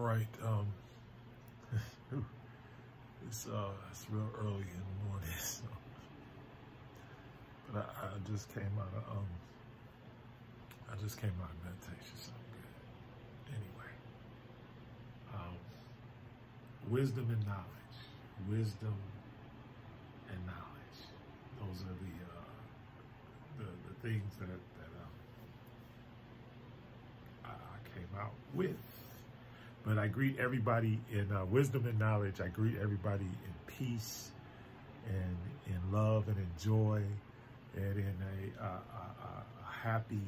right. It's real early in the morning, so. But I just came out of meditation, so I'm good. Anyway, wisdom and knowledge, wisdom and knowledge. Those are the things that I came out with. But I greet everybody in wisdom and knowledge. I greet everybody in peace and in love and in joy and in a happy,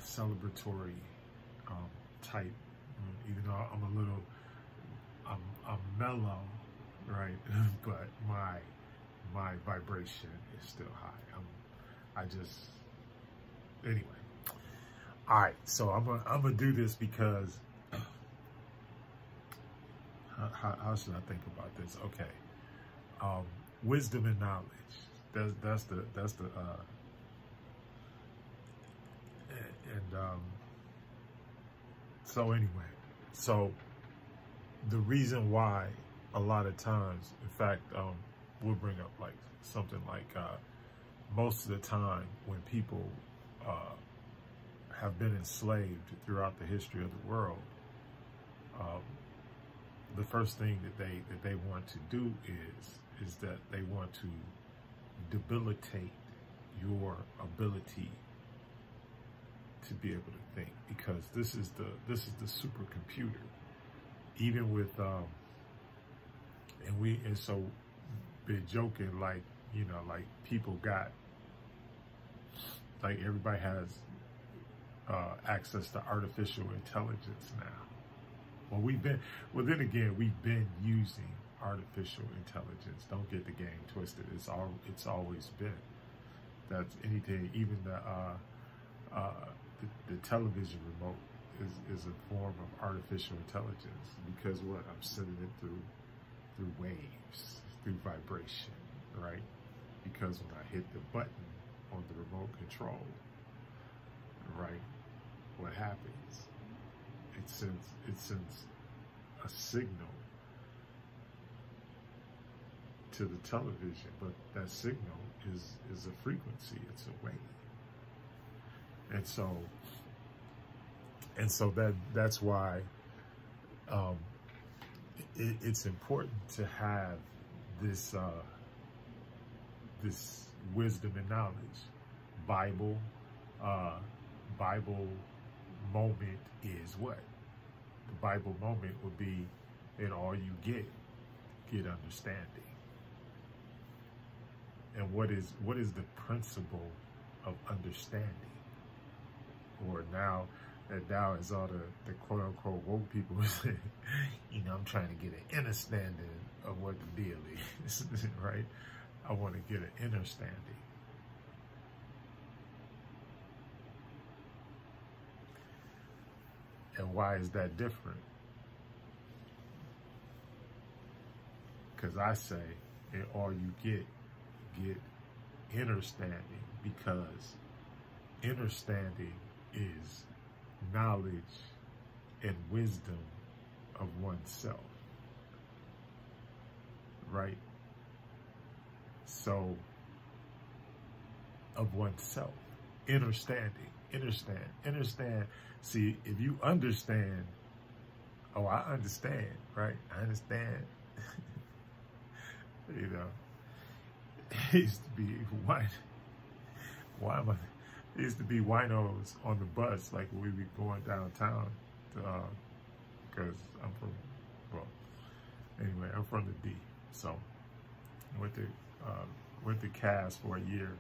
celebratory type. Even though I'm mellow, right? But my vibration is still high. Anyway. All right, so I'm gonna do this because how should I think about this? Okay, wisdom and knowledge. That's the so anyway, so the reason why a lot of times, in fact, we'll bring up like something like most of the time when people have been enslaved throughout the history of the world, the first thing that they want to do is that they want to debilitate your ability to be able to think, because this is the supercomputer. Even with and so been joking, like, you know, like people got, like everybody has access to artificial intelligence now. Well, then again, we've been using artificial intelligence. Don't get the game twisted. It's always been. That's anything. Even the television remote is a form of artificial intelligence, because what, I'm sending it through waves, through vibration, right? Because when I hit the button on the remote control, right, what happens? It sends a signal to the television, but that signal is a frequency, it's a wave. And so that's why it's important to have this this wisdom and knowledge. Bible moment is what? The Bible moment would be, in all you get understanding. And what is the principle of understanding? Or now is all the quote unquote woke people saying, you know, I'm trying to get an understanding of what the deal is, right? I want to get an understanding. And why is that different? Because I say, in all you get understanding, because understanding is knowledge and wisdom of oneself, right? So, of oneself, understand. See, if you understand, oh, I understand, right? I understand. You know, it used to be it used to be winos on the bus, like we be going downtown to, because I'm from the D, so went to Cass for a year,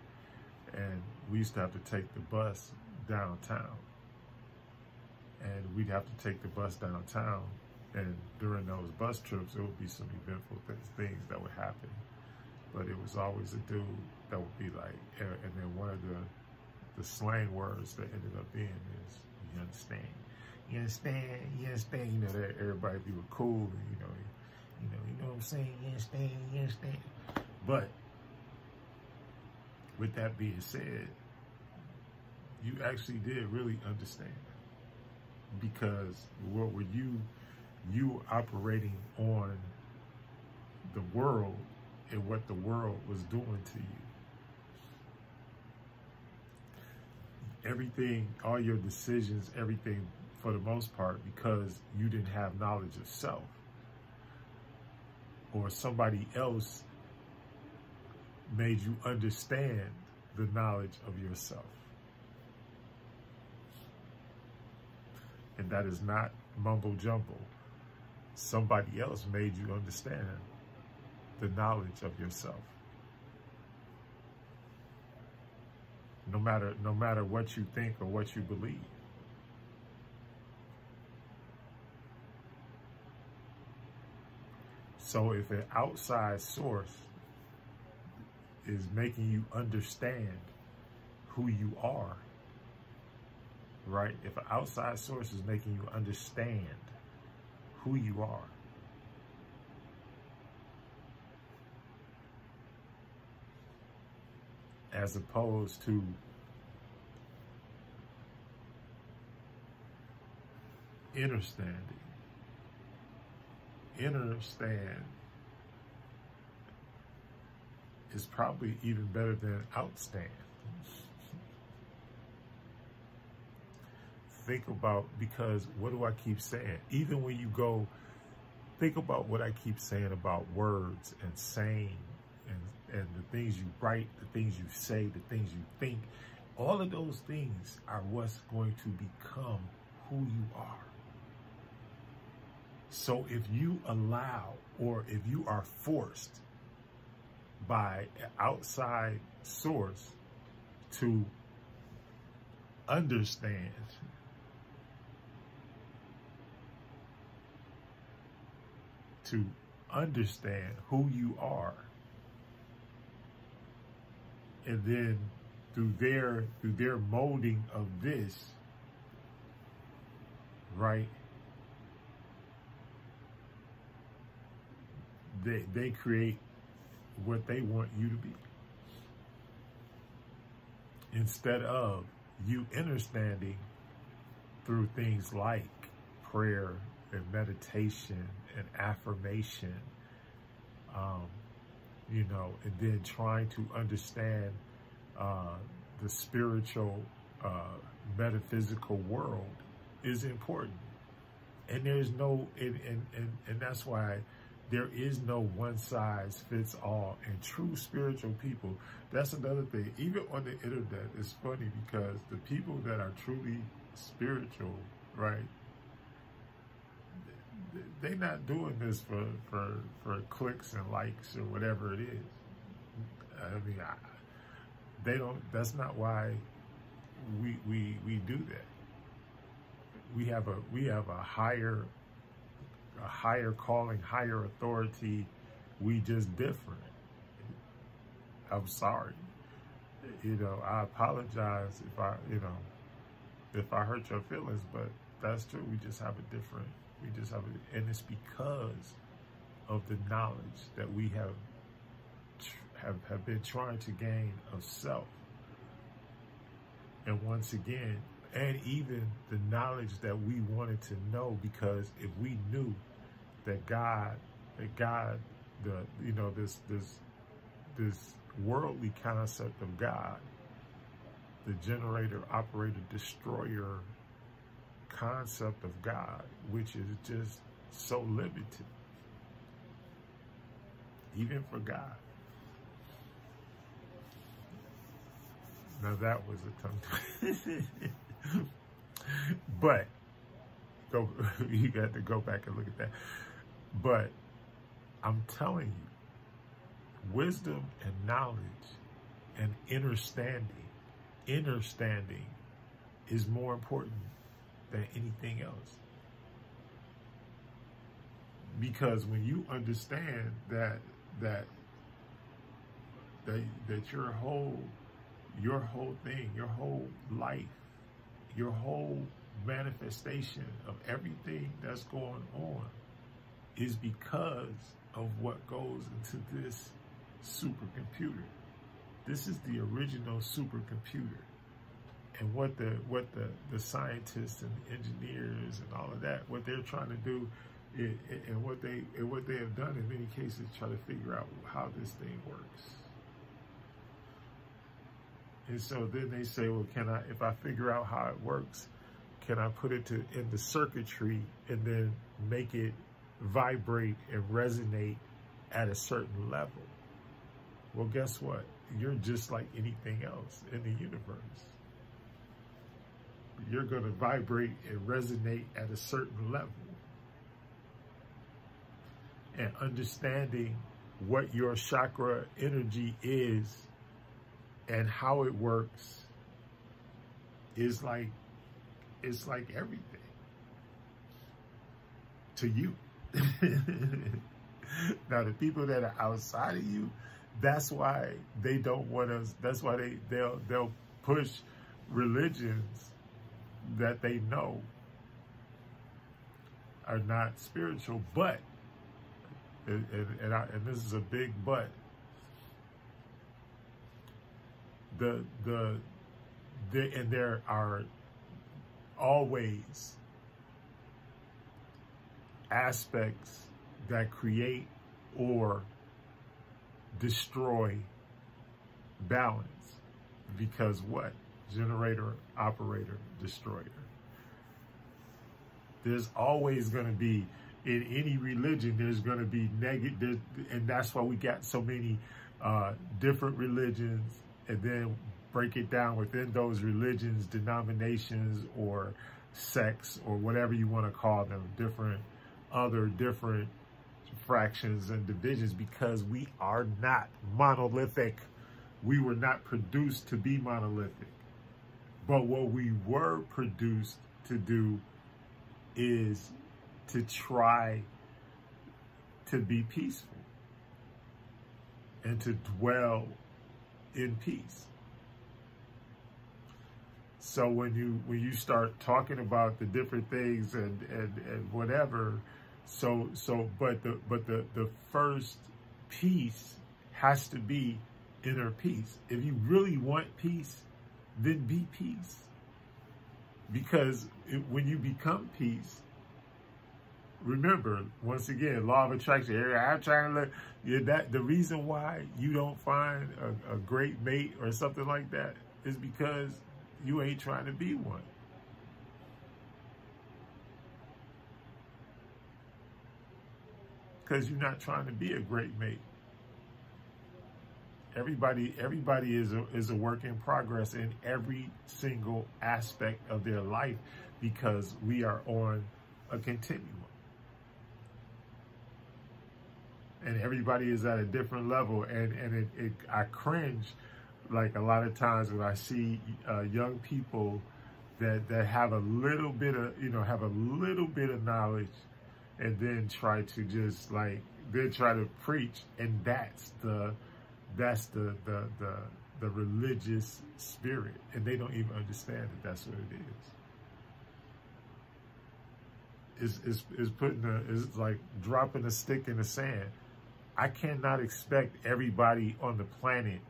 and we used to have to take the bus downtown, and we'd have to take the bus downtown, and during those bus trips, there would be some eventful things that would happen, but it was always a dude that would be like, and then one of the slang words that ended up being is, you understand, you know, that everybody be cool, and you know what I'm saying, you understand. But with that being said, you actually did really understand. because what were you operating on the world and what the world was doing to you. Everything, all your decisions, everything for the most part, because you didn't have knowledge of self, or somebody else made you understand the knowledge of yourself. And that is not mumbo jumbo. Somebody else made you understand the knowledge of yourself. No matter what you think or what you believe. So if an outside source is making you understand who you are, right? If an outside source is making you understand who you are, as opposed to understanding. Understand is probably even better than outstand. Think about, because what do I keep saying? Even when you go, think about what I keep saying about words and saying and the things you write, the things you say, the things you think. All of those things are what's going to become who you are. So if you allow, or if you are forced by an outside source to understand who you are, and then through their molding of this, right, they create what they want you to be, instead of you understanding through things like prayer and meditation and affirmation, you know, and then trying to understand the spiritual, metaphysical world is important. And there's no, and that's why there is no one size fits all. And true spiritual people, that's another thing. Even on the internet, it's funny because the people that are truly spiritual, right, they're not doing this for clicks and likes or whatever it is. I mean, they don't. That's not why we do that. We have a higher calling, higher authority. We just different. I'm sorry. You know, I apologize if I hurt your feelings, but that's true. We just have a different. And it's because of the knowledge that we have been trying to gain of self. And once again, and even the knowledge that we wanted to know, because if we knew that God, this worldly concept of God, the generator, operator, destroyer concept of God, which is just so limited, even for God. Now that was a tongue twister. But you got to go back and look at that. But I'm telling you, wisdom and knowledge and understanding is more important than anything else. Because when you understand that your whole thing, your whole life, your whole manifestation of everything that's going on is because of what goes into this supercomputer. This is the original supercomputer. And what the scientists and engineers and all of that, what they're trying to do, and what they have done in many cases, try to figure out how this thing works. And so then they say, well, if I figure out how it works, can I put it in the circuitry and then make it vibrate and resonate at a certain level? Well, guess what? You're just like anything else in the universe. You're going to vibrate and resonate at a certain level. And understanding what your chakra energy is and how it works is like, it's like everything to you. Now, the people that are outside of you, that's why they don't want us. That's why they'll push religions that they know are not spiritual. But and this is a big but. And there are always aspects that create or destroy balance, because what? Generator, operator, destroyer. There's always going to be, in any religion, there's going to be negative, and that's why we got so many different religions, and then break it down within those religions, denominations, or sects, or whatever you want to call them, different fractions and divisions, because we are not monolithic. We were not produced to be monolithic. But what we were produced to do is to try to be peaceful and to dwell in peace. So when you start talking about the different things and whatever, but the first peace has to be inner peace. If you really want peace, then be peace. Because when you become peace, remember, once again, law of attraction. I'm trying to look. The reason why you don't find a great mate or something like that is because you ain't trying to be one. Because you're not trying to be a great mate. Everybody is a work in progress in every single aspect of their life, because we are on a continuum. And everybody is at a different level, and I cringe, like, a lot of times when I see young people that have a little bit of, have a little bit of knowledge, and then try to just try to preach, and that's the religious spirit, and they don't even understand that that's what it is. It's like dropping a stick in the sand. I cannot expect everybody on the planet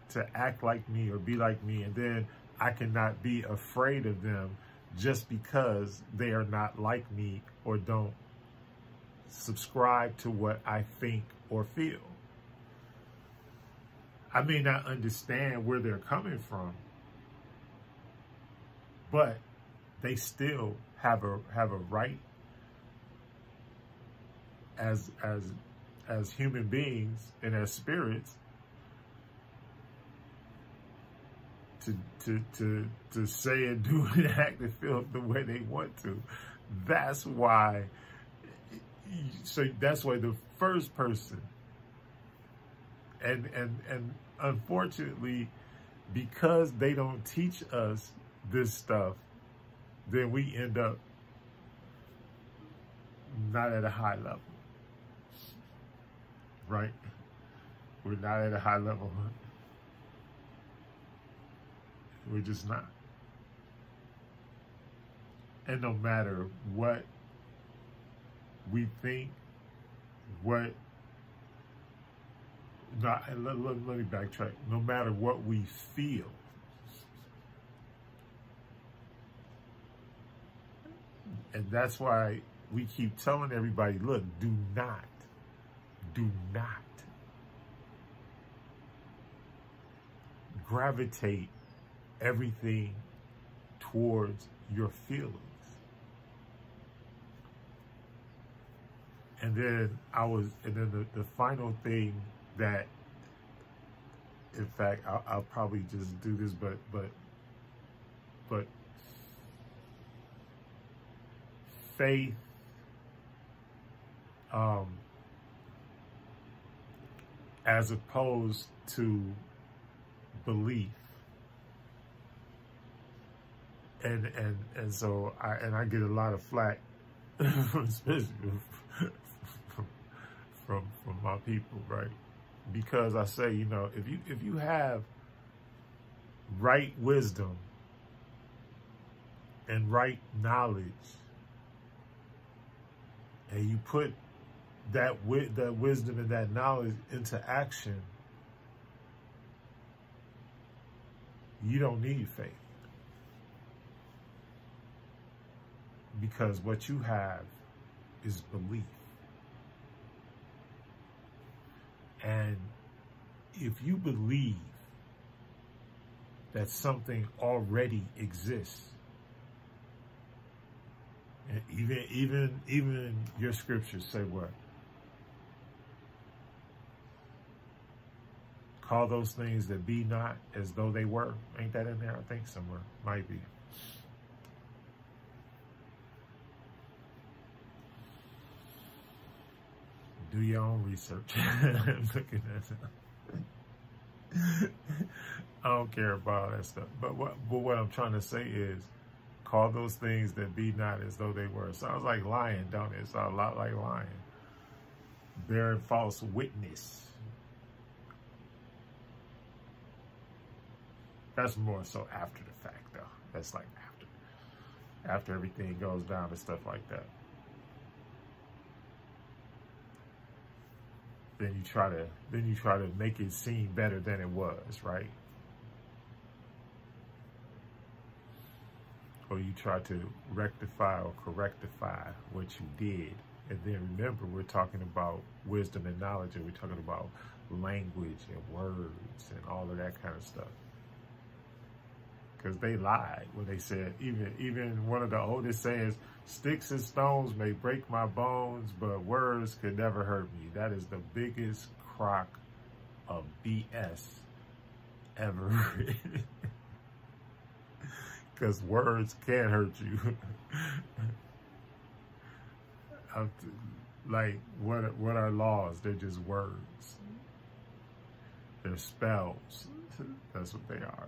to act like me or be like me, and then I cannot be afraid of them just because they are not like me or don't subscribe to what I think or feel. I may not understand where they're coming from, but they still have a right as human beings and as spirits to say and do and act and feel the way they want to. That's why. So that's why the first person, and unfortunately, because they don't teach us this stuff, then we end up not at a high level, right? We're not at a high level. We're just not. And no matter what we think, let me backtrack. No matter what we feel, And that's why we keep telling everybody, look, do not gravitate everything towards your feelings. And then the final thing that, in fact, I'll probably just do this, but faith, as opposed to belief. And so I get a lot of flack, especially from my people, right? Because I say, you know, if you have right wisdom and right knowledge, and you put that wisdom and that knowledge into action, you don't need faith. Because what you have is belief. And if you believe that something already exists, and even your scriptures say what? Call those things that be not as though they were. Ain't that in there? I think somewhere. Might be. Do your own research. I'm looking at it. I don't care about all that stuff. But what I'm trying to say is, call those things that be not as though they were. It sounds like lying, don't it? It sounds a lot like lying. Bearing false witness. That's more so after the fact, though. That's like after everything goes down and stuff like that. Then you try to make it seem better than it was, right? Or you try to rectify or correctify what you did. And then remember, we're talking about wisdom and knowledge, and we're talking about language and words and all of that kind of stuff. Because they lied when they said, even one of the oldest sayings, sticks and stones may break my bones, but words could never hurt me. That is the biggest crock of BS ever written. Because words can hurt you. Like, what are laws? They're just words. They're spells. That's what they are.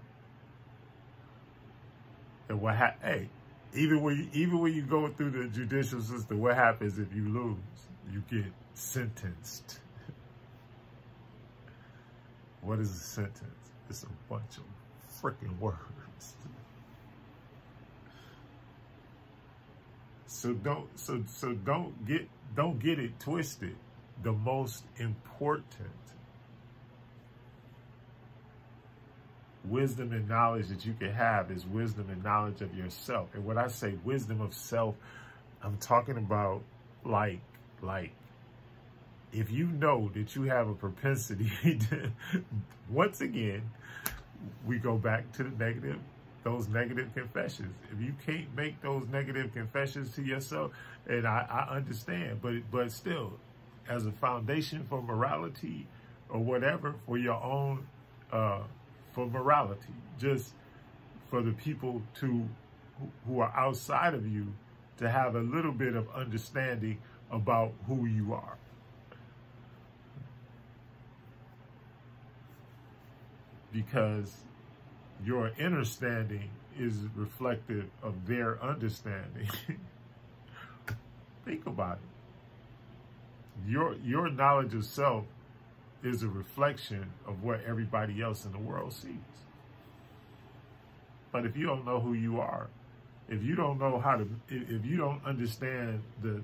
And hey, even when you go through the judicial system, what happens if you lose? You get sentenced. What is a sentence? It's a bunch of freaking words. So don't get it twisted. The most important wisdom and knowledge that you can have is wisdom and knowledge of yourself. And when I say wisdom of self, I'm talking about like if you know that you have a propensity to, once again, we go back to those negative confessions. If you can't make those negative confessions to yourself, and I understand, but still, as a foundation for morality or whatever, for your own for morality, just for the people who are outside of you to have a little bit of understanding about who you are. Because your understanding is reflective of their understanding. Think about it. Your knowledge of self is a reflection of what everybody else in the world sees. But if you don't know who you are, if you don't know if you don't understand the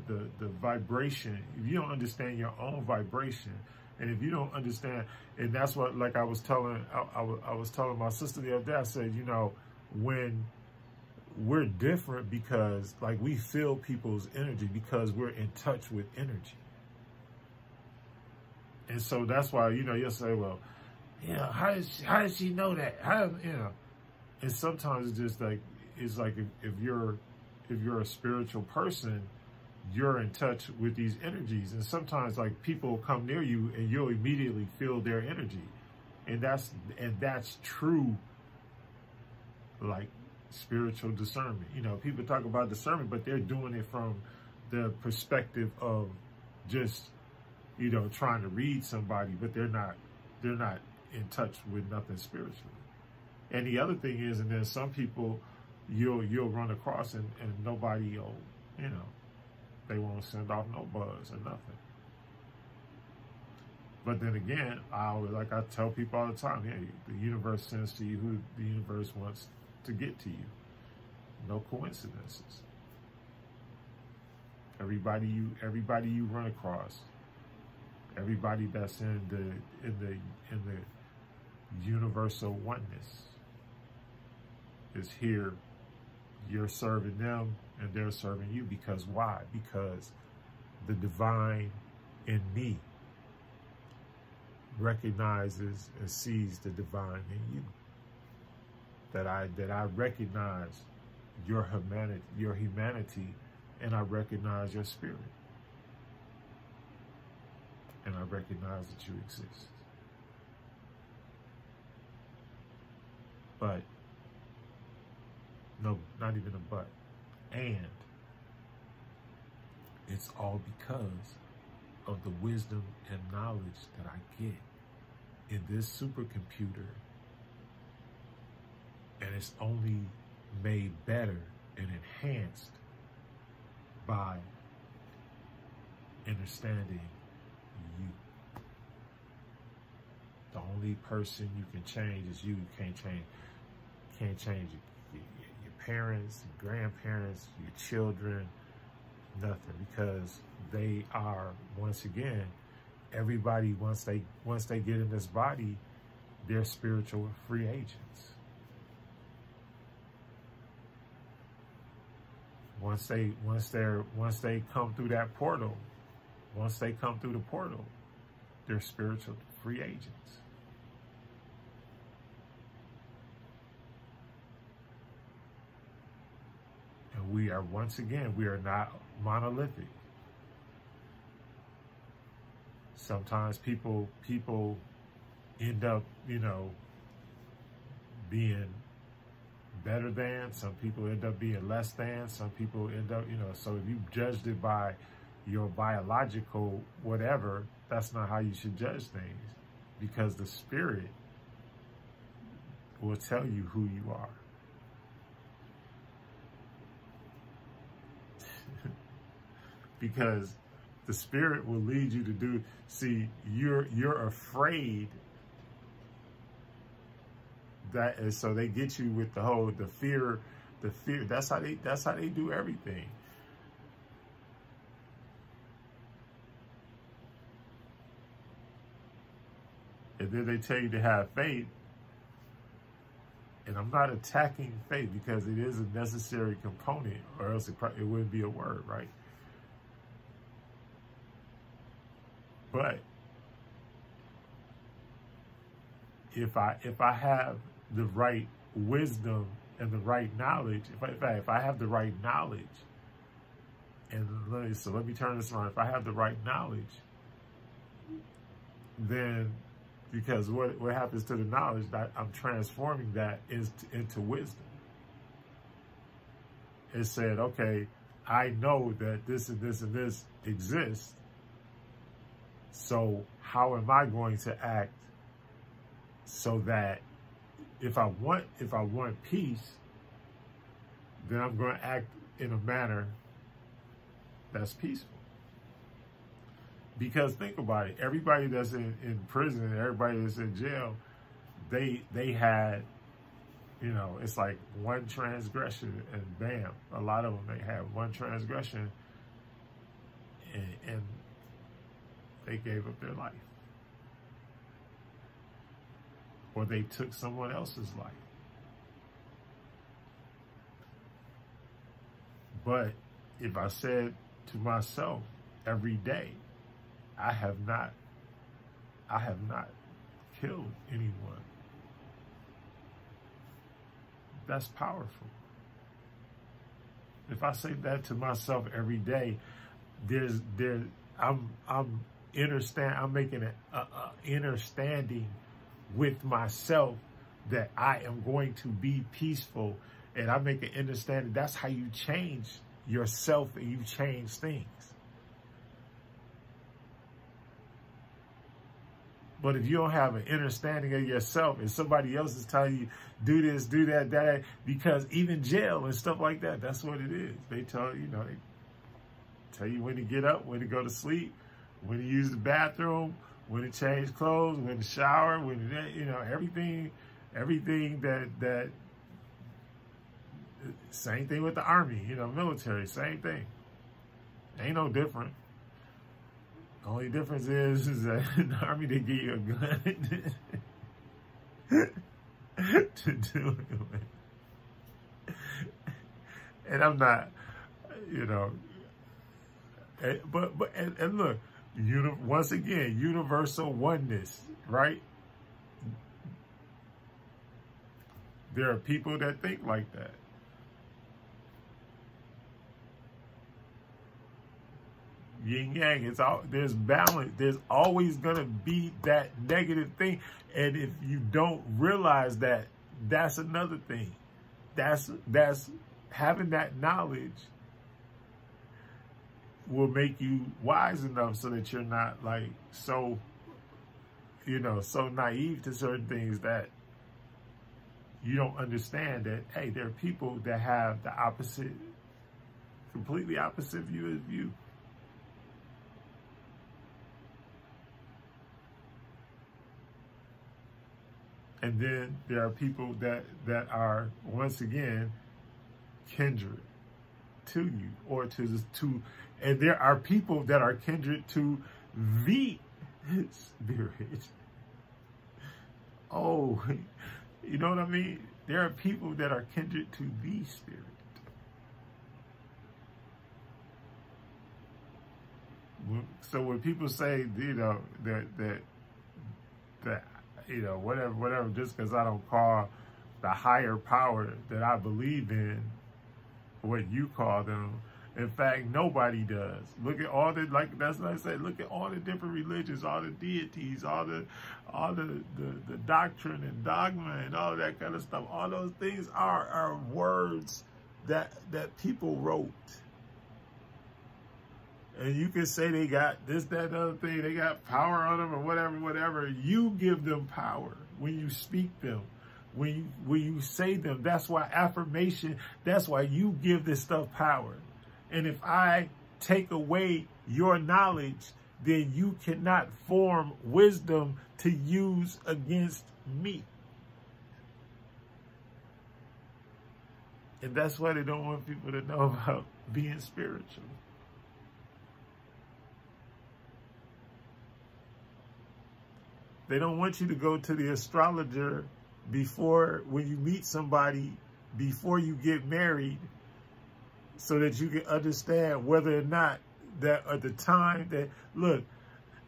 vibration, if you don't understand your own vibration, and if you don't understand, and that's what, like I was telling my sister the other day, I said, you know, when we're different because, like, we feel people's energy because we're in touch with energy. And so that's why, you know, you'll say, well, you know, how does she know that? How, you know, and sometimes it's just like, it's like if you're a spiritual person, you're in touch with these energies. And sometimes, like, people come near you and you'll immediately feel their energy. And that's true, like, spiritual discernment. You know, people talk about discernment, but they're doing it from the perspective of just, you know, trying to read somebody, but they're not in touch with nothing spiritually. And the other thing is, and then some people you'll run across and nobody will, you know, they won't send off no buzz or nothing. But then again, I tell people all the time, hey, the universe sends to you who the universe wants to get to you. No coincidences. Everybody you run across, everybody that's in the universal oneness is here. You're serving them and they're serving you. Because why? Because the divine in me recognizes and sees the divine in you. That I recognize your humanity, and I recognize your spirit. And I recognize that you exist. But, no, not even a but. And it's all because of the wisdom and knowledge that I get in this supercomputer. And it's only made better and enhanced by understanding you. The only person you can change is you. You can't change your parents, your grandparents, your children, nothing, because they are, once again, everybody, once they get in this body, they're spiritual free agents. Once they come through that portal, they're spiritual free agents. And we are, once again, we are not monolithic. Sometimes people end up, you know, being better than, some people end up being less than, some people end up, you know, so if you judged it by your biological whatever, that's not how you should judge things, because the spirit will tell you who you are. Because the spirit will lead you to do, see, you're afraid. That is, so they get you with the fear. That's how they do everything. And then they tell you to have faith. And I'm not attacking faith, because it is a necessary component, or else it wouldn't be a word, right? But if I have the right wisdom and the right knowledge, if I have the right knowledge, and let me turn this around. If I have the right knowledge, then, because what happens to the knowledge, that I'm transforming that into wisdom. It said, okay, I know that this and this and this exists. So how am I going to act so that if I want peace, then I'm going to act in a manner that's peaceful? Because think about it, everybody that's in prison, everybody that's in jail, they had, you know, it's like one transgression and bam, a lot of them, they had one transgression and they gave up their life. Or they took someone else's life. But if I said to myself every day, I have not killed anyone, that's powerful. If I say that to myself every day, I'm making an understanding with myself that I am going to be peaceful, and I make an understanding. That's how you change yourself and you change things. But if you don't have an understanding of yourself and somebody else is telling you, do this, do that, that, because even jail and stuff like that, that's what it is. They tell you, they tell you when to get up, when to go to sleep, when to use the bathroom, when to change clothes, when to shower, when to, everything that, same thing with the army, military, same thing. Ain't no different. The only difference is that in the army, they give you a gun to do it with. And I'm not, and look, once again, universal oneness, right? There are people that think like that. Yin yang, there's balance. There's always gonna be that negative thing, and if you don't realize that, that's another thing. That's having that knowledge will make you wise enough so that you're not like so naive to certain things that you don't understand that, hey, there are people that have the opposite, completely opposite view as you. And then there are people that are, once again, kindred to you, or and there are people that are kindred to the spirit. Oh, you know what I mean? There are people that are kindred to the spirit. So when people say, that whatever, just because I don't call the higher power that I believe in what you call them. In fact, nobody does. Look at all the, that's what I said, look at all the different religions, all the deities, all the doctrine and dogma and all that kind of stuff. All those things are words that people wrote. And you can say they got this, that, other thing, they got power on them or whatever. You give them power when you speak them, when you say them. That's why affirmation, that's why you give this stuff power. And if I take away your knowledge, then you cannot form wisdom to use against me. And that's why they don't want people to know about being spiritual. They don't want you to go to the astrologer when you meet somebody, before you get married, so that you can understand whether or not that at the time that, look,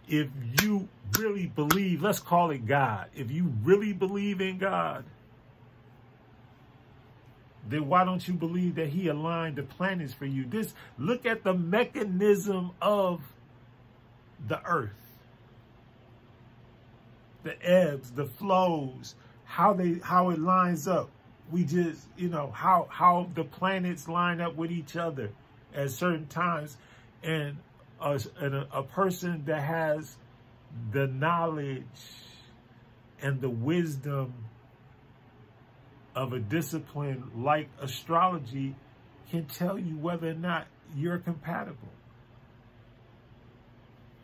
if you really believe, let's call it God, if you really believe in God, then why don't you believe that he aligned the planets for you? Look at the mechanism of the earth. The ebbs, the flows, how it lines up. We just, how the planets line up with each other at certain times. And a person that has the knowledge and the wisdom of a discipline like astrology can tell you whether or not you're compatible.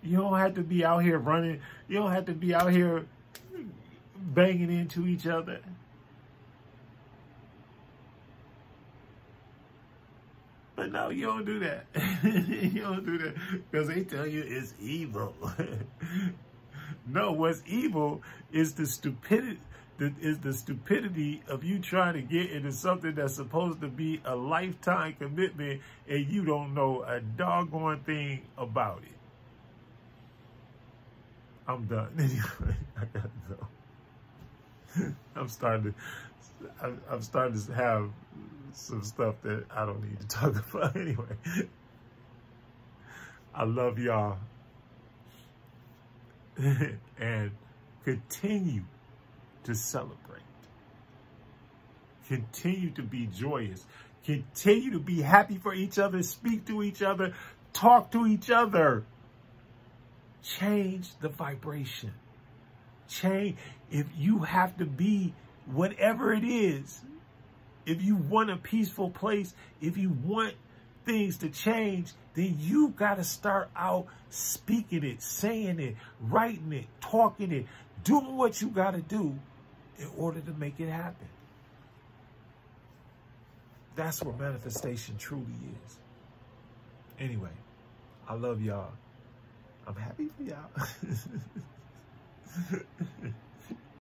You don't have to be out here running. You don't have to be out here banging into each other. But no, you don't do that. You don't do that because they tell you it's evil. No, what's evil is the stupidity. is the stupidity of you trying to get into something that's supposed to be a lifetime commitment and you don't know a doggone thing about it. I'm done. Anyway, I gotta go. I'm starting to have some stuff that I don't need to talk about anyway. I love y'all. And continue to celebrate. Continue to be joyous. Continue to be happy for each other. Speak to each other. Talk to each other. Change the vibration. Change. If you have to be whatever it is, if you want a peaceful place, if you want things to change, then you got to start out speaking it, saying it, writing it, talking it, doing what you got to do in order to make it happen. That's what manifestation truly is. Anyway, I love y'all. I'm happy for y'all.